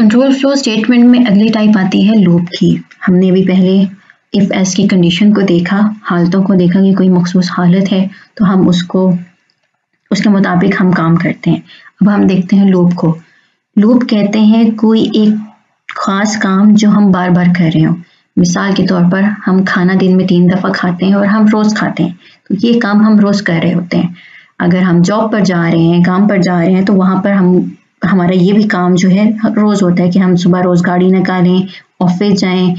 Control flow statement में अगली type आती है लूप की। हमने अभी पहले इफ एल्स की कंडीशन को देखा, हालतों को देखा कि कोई मखसूस हालत है तो हम उसको उसके मुताबिक हम काम करते हैं। अब हम देखते हैं लूप को। लूप कहते हैं कोई एक ख़ास काम जो हम बार बार कर रहे हो। मिसाल के तौर पर हम खाना दिन में 3 दफ़ा खाते हैं और हम रोज़ खाते हैं, तो ये काम हम रोज़ कर रहे होते हैं। अगर हम जॉब पर जा रहे हैं, काम पर जा रहे हैं, तो वहाँ पर हमारा ये भी काम जो है रोज़ होता है कि हम सुबह रोज़ गाड़ी निकालें, ऑफिस जाएं,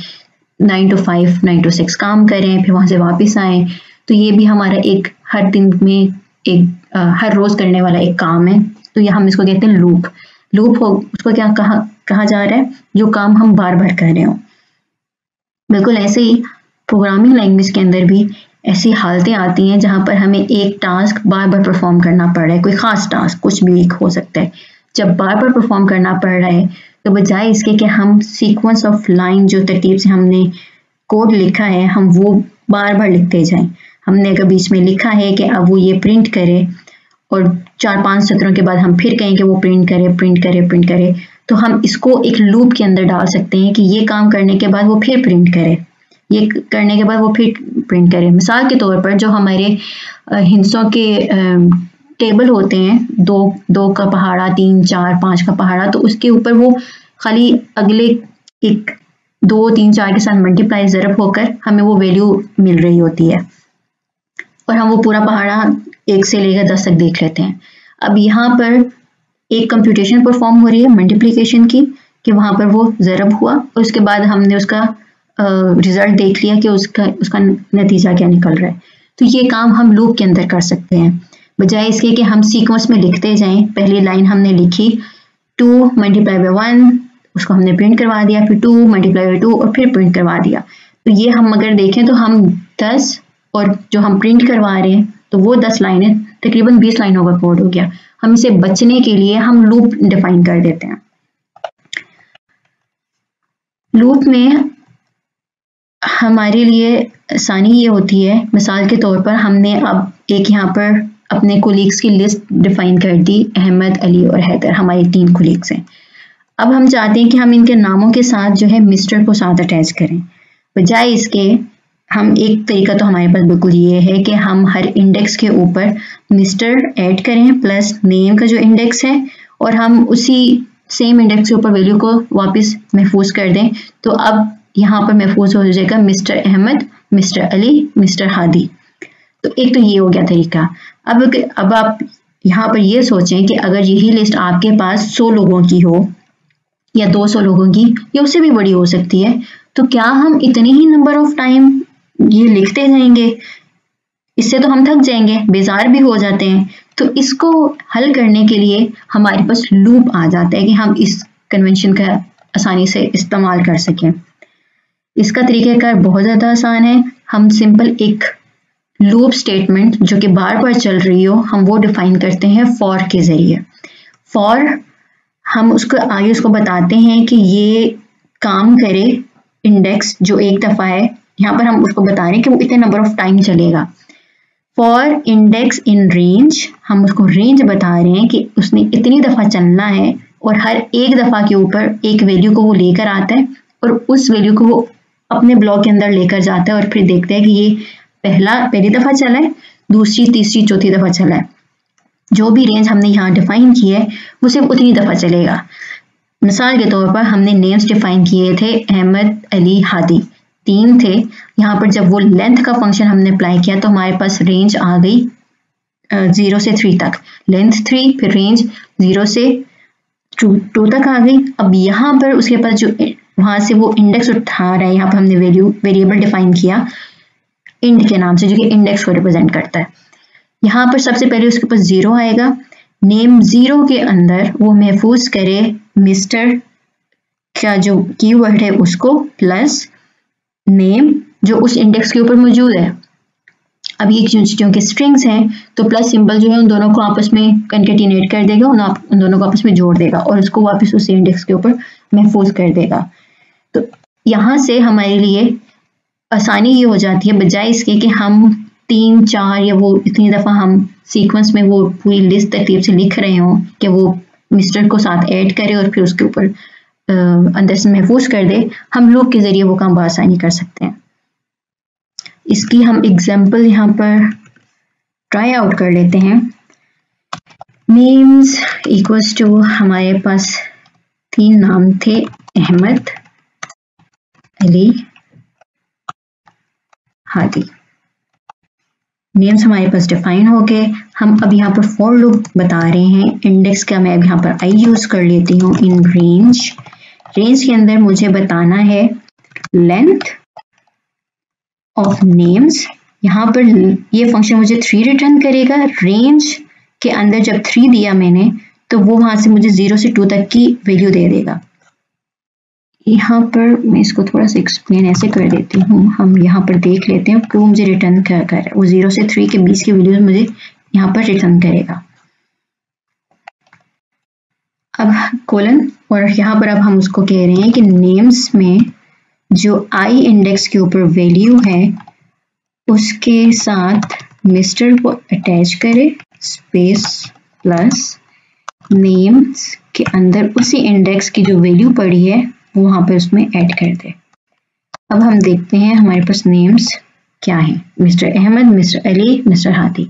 9 to 5, 9 to 6 काम करें, फिर वहाँ से वापस आएँ। तो ये भी हमारा एक हर दिन में हर रोज़ करने वाला एक काम है। तो ये हम इसको कहते हैं लूप। लूप हो उसको क्या कहा जा रहा है, जो काम हम बार बार कर रहे हो। बिल्कुल ऐसे ही प्रोग्रामिंग लैंग्वेज के अंदर भी ऐसी हालतें आती हैं जहाँ पर हमें एक टास्क बार बार परफॉर्म करना पड़ रहा है, कोई ख़ास टास्क, कुछ भी एक हो सकता है। जब बार बार परफॉर्म करना पड़ रहा है तो बजाय इसके कि हम सीक्वेंस ऑफ लाइन जो तरतीब से हमने कोड लिखा है हम वो बार बार लिखते जाएं। हमने अगर बीच में लिखा है कि अब वो ये प्रिंट करे और 4-5 सत्रों के बाद हम फिर कहें कि वो प्रिंट करे, तो हम इसको एक लूप के अंदर डाल सकते हैं कि ये काम करने के बाद वो फिर प्रिंट करे, ये करने के बाद वो फिर प्रिंट करे। मिसाल के तौर पर जो हमारे हिंसों के टेबल होते हैं, 2 का पहाड़ा, 3, 4, 5 का पहाड़ा, तो उसके ऊपर वो खाली अगले एक 2, 3, 4 के साथ मल्टीप्लाई ज़रब होकर हमें वो वैल्यू मिल रही होती है और हम वो पूरा पहाड़ा 1 से लेकर 10 तक देख लेते हैं। अब यहाँ पर एक कंप्यूटेशन परफॉर्म हो रही है मल्टीप्लिकेशन की, कि वहाँ पर वो ज़रब हुआ और उसके बाद हमने उसका रिजल्ट देख लिया कि उसका नतीजा क्या निकल रहा है। तो ये काम हम लूप के अंदर कर सकते हैं, बजाय इसके कि हम सीक्वेंस में लिखते जाएं। पहली लाइन हमने लिखी 2 मल्टीप्लाई बाय 1, उसको हमने प्रिंट करवा दिया, फिर 2 मल्टीप्लाई बाय 2 और फिर प्रिंट करवा दिया। तो ये हम अगर देखें तो हम 10 और जो हम प्रिंट करवा रहे हैं तो वो 10 लाइनें, तकरीबन 20 लाइनों का कोड हो गया। हम इसे बचने के लिए हम लूप डिफाइन कर देते हैं। लूप में हमारे लिए आसानी ये होती है, मिसाल के तौर पर हमने अब एक यहाँ पर अपने कोलीग्स की लिस्ट डिफाइन कर दी, अहमद, अली और हैदर, हमारे 3 कोलीग्स हैं। अब हम चाहते हैं कि हम इनके नामों के साथ जो है मिस्टर को साथ अटैच करें। बजाय इसके हम एक तरीका तो हमारे पास बिल्कुल ये है कि हम हर इंडेक्स के ऊपर मिस्टर ऐड करें प्लस नेम का जो इंडेक्स है, और हम उसी सेम इंडेक्स के ऊपर वैल्यू को वापस महफूज कर दें। तो अब यहाँ पर महफूज हो जाएगा mister Ahmad, mister Ali, mister Hadi. तो एक तो ये हो गया तरीका। अब आप यहाँ पर ये सोचें कि अगर यही लिस्ट आपके पास 100 लोगों की हो या 200 लोगों की या उससे भी बड़ी हो सकती है, तो क्या हम इतनी ही नंबर ऑफ टाइम ये लिखते जाएंगे? इससे तो हम थक जाएंगे, बेजार भी हो जाते हैं। तो इसको हल करने के लिए हमारे पास लूप आ जाता है कि हम इस कन्वेंशन का आसानी से इस्तेमाल कर सकें। इसका तरीक़ाकार बहुत ज़्यादा आसान है। हम सिंपल एक लूप स्टेटमेंट जो कि बार बार चल रही हो, हम वो डिफाइन करते हैं फॉर के ज़रिए। फॉर हम उसको बताते हैं कि ये काम करे इंडेक्स जो एक दफ़ा है, यहाँ पर हम उसको बता रहे हैं कि वो इतने नंबर ऑफ टाइम चलेगा। फॉर इंडेक्स इन रेंज, हम उसको रेंज बता रहे हैं कि उसने इतनी दफ़ा चलना है और हर एक दफ़ा के ऊपर एक वैल्यू को वो लेकर आता है और उस वैल्यू को वो अपने ब्लॉक के अंदर लेकर जाता है और फिर देखते हैं कि ये पहली दफ़ा चला है, दूसरी, तीसरी, चौथी दफ़ा चला है। जो भी रेंज हमने यहाँ डिफाइन की है वो सिर्फ उतनी दफ़ा चलेगा। मिसाल के तौर पर हमने नेम्स डिफाइन किए थे, अहमद, अली, हादी, 3 थे। यहाँ पर जब वो लेंथ का फंक्शन हमने अप्लाई किया तो हमारे पास रेंज आ गई 0 से 3 तक, लेंथ 3, फिर रेंज 0 से 2 तक आ गई। अब यहाँ पर उसके पास जो वहाँ से वो इंडेक्स उठा रहा है, यहाँ पर हमने वेरिएबल डिफाइन किया इंड के नाम से, जो कि इंडेक्स को रिप्रेजेंट करता है। यहाँ पर सबसे पहले उसके पास 0 आएगा। नेम 0 के अंदर वो महफूज करे मिस्टर का जो कीवर्ड है उसको प्लस नेम जो उस इंडेक्स के ऊपर मौजूद है। अब ये क्योंकि स्ट्रिंग्स हैं तो प्लस सिंबल जो है उन दोनों को आपस में कंकेटिनेट कर देगा, उन दोनों को आपस में जोड़ देगा और उसको वापस उस इंडेक्स के ऊपर महफूज कर देगा। तो यहाँ से हमारे लिए आसानी ये हो जाती है, बजाय इसके कि हम 3, 4 या वो इतनी दफ़ा हम सीक्वेंस में वो पूरी लिस्ट तरतीब से लिख रहे हों कि वो मिस्टर को साथ ऐड करे और फिर उसके ऊपर अंदर से महफूज कर दे, हम लूप के ज़रिए वो काम बआसानी कर सकते हैं। इसकी हम एग्जाम्पल यहाँ पर ट्राई आउट कर लेते हैं। नेम्स इक्वल्स टू, हमारे पास 3 नाम थे, अहमद, अली, हादी। नेम्स हमारे पास डिफाइन हो गए। हम अब यहाँ पर फॉर लूप बता रहे हैं। इंडेक्स का मैं अब यहाँ पर आई यूज कर लेती हूँ। इन रेंज, रेंज के अंदर मुझे बताना है लेंथ ऑफ नेम्स। यहाँ पर ये फंक्शन मुझे 3 रिटर्न करेगा। रेंज के अंदर जब 3 दिया मैंने तो वो वहां से मुझे 0 से 2 तक की वैल्यू दे देगा। यहाँ पर मैं इसको थोड़ा सा एक्सप्लेन ऐसे कर देती हूँ। हम यहाँ पर देख लेते हैं कि वो मुझे रिटर्न क्या कर रहा है। वो 0 से 3 के बीच की वैल्यूज मुझे यहाँ पर रिटर्न करेगा। अब कोलन, और यहाँ पर अब हम उसको कह रहे हैं कि नेम्स में जो आई इंडेक्स के ऊपर वैल्यू है उसके साथ मिस्टर को अटैच करे, स्पेस प्लस नेम्स के अंदर उसी इंडेक्स की जो वैल्यू पड़ी है वो वहां पर उसमें ऐड कर दे। अब हम देखते हैं हमारे पास नेम्स क्या है, mister Ahmad, mister Ali, mister Hadi.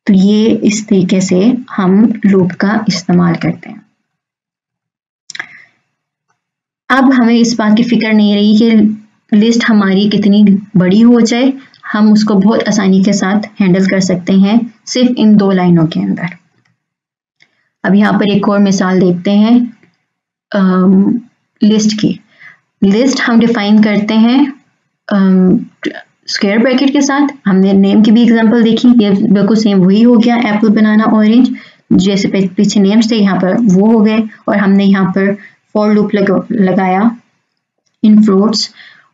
तो ये इस तरीके से हम लूप का इस्तेमाल करते हैं। अब हमें इस बात की फिक्र नहीं रही कि लिस्ट हमारी कितनी बड़ी हो जाए, हम उसको बहुत आसानी के साथ हैंडल कर सकते हैं सिर्फ इन 2 लाइनों के अंदर। अब यहाँ पर एक और मिसाल देखते हैं लिस्ट की। लिस्ट हम डिफाइन करते हैं स्क्वायर ब्रैकेट के साथ। हमने नेम की भी एग्जांपल देखी, ये बिल्कुल सेम वही हो गया, एप्पल, बनाना, ऑरेंज। जैसे पीछे नेम्स थे यहाँ पर वो हो गए, और हमने यहाँ पर फॉर लूप लगाया इन फ्रूट्स,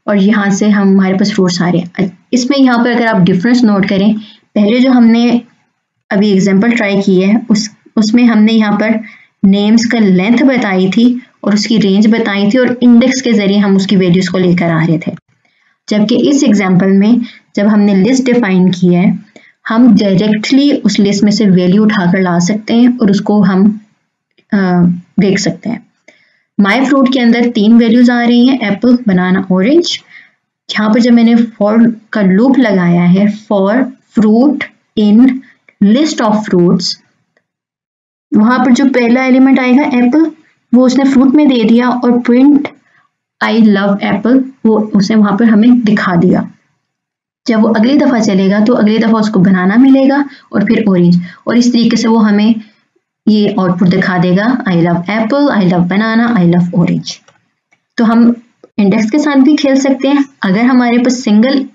और यहाँ से हमारे पास फ्रूट्स आ रहे हैं। इसमें यहाँ पर अगर आप डिफरेंस नोट करें, पहले जो हमने अभी एग्जांपल ट्राई की है उसमें हमने यहाँ पर नेम्स का लेंथ बताई थी और उसकी रेंज बताई थी, और इंडेक्स के जरिए हम उसकी वैल्यूज को लेकर आ रहे थे। जबकि इस एग्जांपल में जब हमने लिस्ट डिफाइन की है, हम डायरेक्टली उस लिस्ट में से वैल्यू उठाकर ला सकते हैं और उसको हम देख सकते हैं। माई फ्रूट के अंदर 3 वैल्यूज आ रही हैं, एप्पल, बनाना, ऑरेंज। यहाँ पर जब मैंने फॉर का लूप लगाया है, for fruit in list of fruits, वहां पर जो पहला एलिमेंट आएगा एप्पल, वो उसने फ्रूट में दे दिया, और प्रिंट आई लव एप्पल वो उसने वहां पर हमें दिखा दिया। जब वो अगली दफा चलेगा तो अगली दफा उसको बनाना मिलेगा और फिर ऑरेंज, और इस तरीके से वो हमें ये आउटपुट दिखा देगा, I love Apple, I love banana, I love orange. तो हम इंडेक्स के साथ भी खेल सकते हैं। अगर हमारे पास सिंगल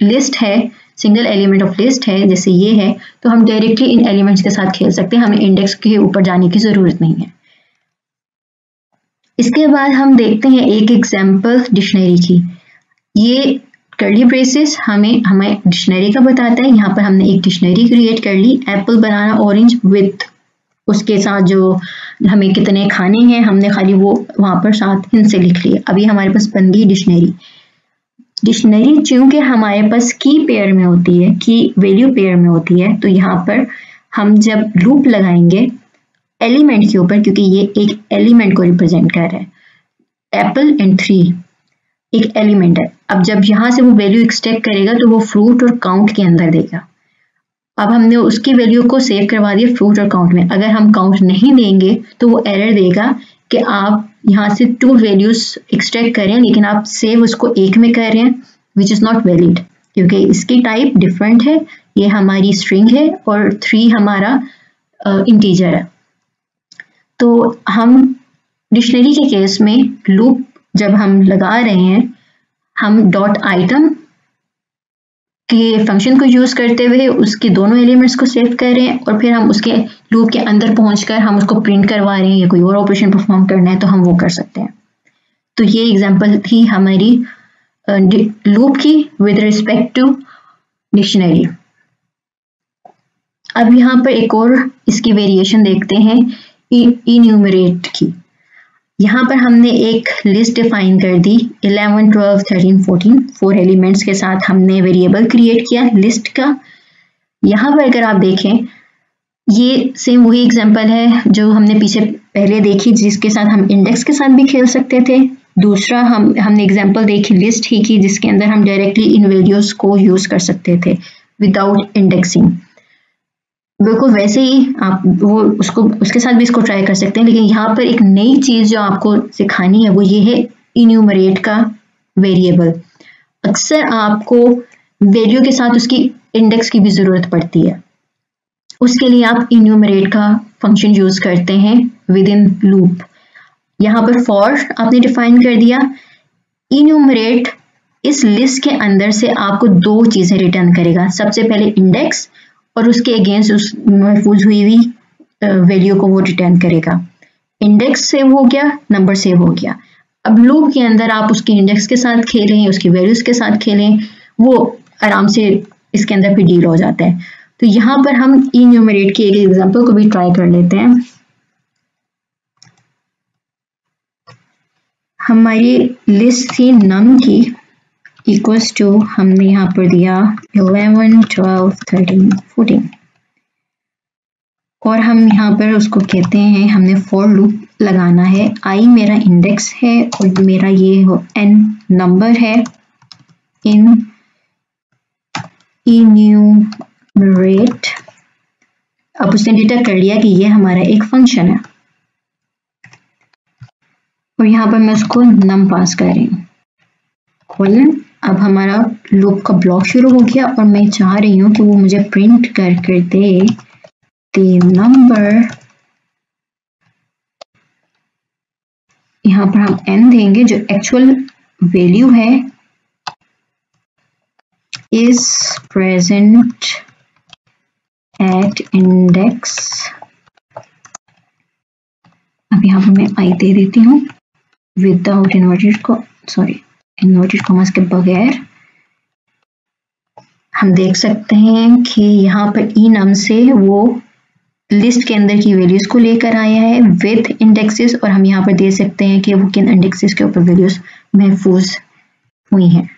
लिस्ट है, सिंगल एलिमेंट ऑफ लिस्ट है जैसे ये है, तो हम डायरेक्टली इन एलिमेंट्स के साथ खेल सकते हैं, हमें इंडेक्स के ऊपर जाने की जरूरत नहीं है। इसके बाद हम देखते हैं एक एग्जांपल डिक्शनरी की। ये कर्ली ब्रेसेस हमें डिक्शनरी का बताता है। यहाँ पर हमने एक डिक्शनरी क्रिएट कर ली, एप्पल, बनाना, ऑरेंज, विद उसके साथ जो हमें कितने खाने हैं हमने खाली वो वहां पर साथ हिंसे लिख लिए। अभी हमारे पास बन गई डिक्शनरी। डिक्शनरी चूंकि हमारे पास की पेयर में होती है, की वैल्यू पेयर में होती है, तो यहाँ पर हम जब लूप लगाएंगे एलिमेंट के ऊपर, क्योंकि ये एक एलिमेंट को रिप्रेजेंट कर रहा है, एप्पल एंड 3 एक एलिमेंट है। अब जब यहाँ से वो वैल्यू एक्सट्रैक्ट करेगा तो वो फ्रूट और काउंट के अंदर देगा। अब हमने उसकी वैल्यू को सेव करवा दिया फ्रूट और काउंट में। अगर हम काउंट नहीं देंगे तो वो एरर देगा कि आप यहाँ से 2 वैल्यूज एक्सट्रैक्ट करें लेकिन आप सेव उसको एक में कर रहे हैं, विच इज नॉट वैलिड, क्योंकि इसकी टाइप डिफरेंट है। ये हमारी स्ट्रिंग है और 3 हमारा इंटीजर है। तो हम डिक्शनरी के केस में लूप जब हम लगा रहे हैं, हम डॉट आइटम के फंक्शन को यूज करते हुए उसके दोनों एलिमेंट्स को सेव कर रहे हैं, और फिर हम उसके लूप के अंदर पहुंचकर हम उसको प्रिंट करवा रहे हैं या कोई और ऑपरेशन परफॉर्म करना है तो हम वो कर सकते हैं। तो ये एग्जांपल थी हमारी लूप की विद रिस्पेक्ट टू डिक्शनरी। अब यहाँ पर एक और इसकी वेरिएशन देखते हैं इन्यूमरेट की। यहाँ पर हमने एक लिस्ट डिफाइन कर दी 11, 12, 13, 14 4 एलिमेंट्स के साथ हमने वेरिएबल क्रिएट किया लिस्ट का। यहाँ पर अगर आप देखें ये सेम वही एग्जांपल है जो हमने पीछे पहले देखी जिसके साथ हम इंडेक्स के साथ भी खेल सकते थे। दूसरा हमने एग्जांपल देखी लिस्ट ही की जिसके अंदर हम डायरेक्टली इन वैल्यूज को यूज कर सकते थे विदाउट इंडेक्सिंग। बिल्कुल वैसे ही आप वो उसके साथ भी इसको ट्राई कर सकते हैं, लेकिन यहाँ पर एक नई चीज जो आपको सिखानी है वो ये है इन्यूमरेट का वेरिएबल। अक्सर आपको वैल्यू के साथ उसकी इंडेक्स की भी जरूरत पड़ती है, उसके लिए आप इन्यूमरेट का फंक्शन यूज करते हैं विद इन लूप। यहाँ पर फॉर आपने डिफाइन कर दिया, इन्यूमरेट इस लिस्ट के अंदर से आपको दो चीजें रिटर्न करेगा, सबसे पहले इंडेक्स और उसके अगेंस्ट उस महफूज हुई हुई वैल्यू को वो रिटर्न करेगा। इंडेक्स सेव हो गया, नंबर सेव हो गया। अब लूप के अंदर आप उसके इंडेक्स के साथ खेलें, उसकी वैल्यूज के साथ खेलें, वो आराम से इसके अंदर भी डील हो जाता है। तो यहाँ पर हम इन्यूमरेट की एक एग्जांपल को भी ट्राई कर लेते हैं। हमारी लिस्ट थी नम की इक्वल्स टू, हमने यहाँ पर दिया 11, 12, 13, 14 और हम यहाँ पर उसको कहते हैं हमने फॉर लूप लगाना है। आई मेरा इंडेक्स है और मेरा ये n नंबर है इन इन्यूमरेट। अब उसने डिटेक्ट कर लिया कि ये हमारा एक फंक्शन है और यहाँ पर मैं उसको नम पास कर रही हूँ कॉलन। अब हमारा लूप का ब्लॉक शुरू हो गया और मैं चाह रही हूँ कि वो मुझे प्रिंट कर दे द नंबर। यहाँ पर हम n देंगे जो एक्चुअल वैल्यू है is present at index। अब यहाँ पर मैं i दे देती हूँ विदाउट इन्वर्टेड कॉमास के बगैर। हम देख सकते हैं कि यहाँ पर enum से वो लिस्ट के अंदर की वैल्यूज को लेकर आया है विद इंडेक्सेस, और हम यहाँ पर दे सकते हैं कि वो किन इंडेक्सेस के ऊपर वैल्यूज महफूज हुई हैं।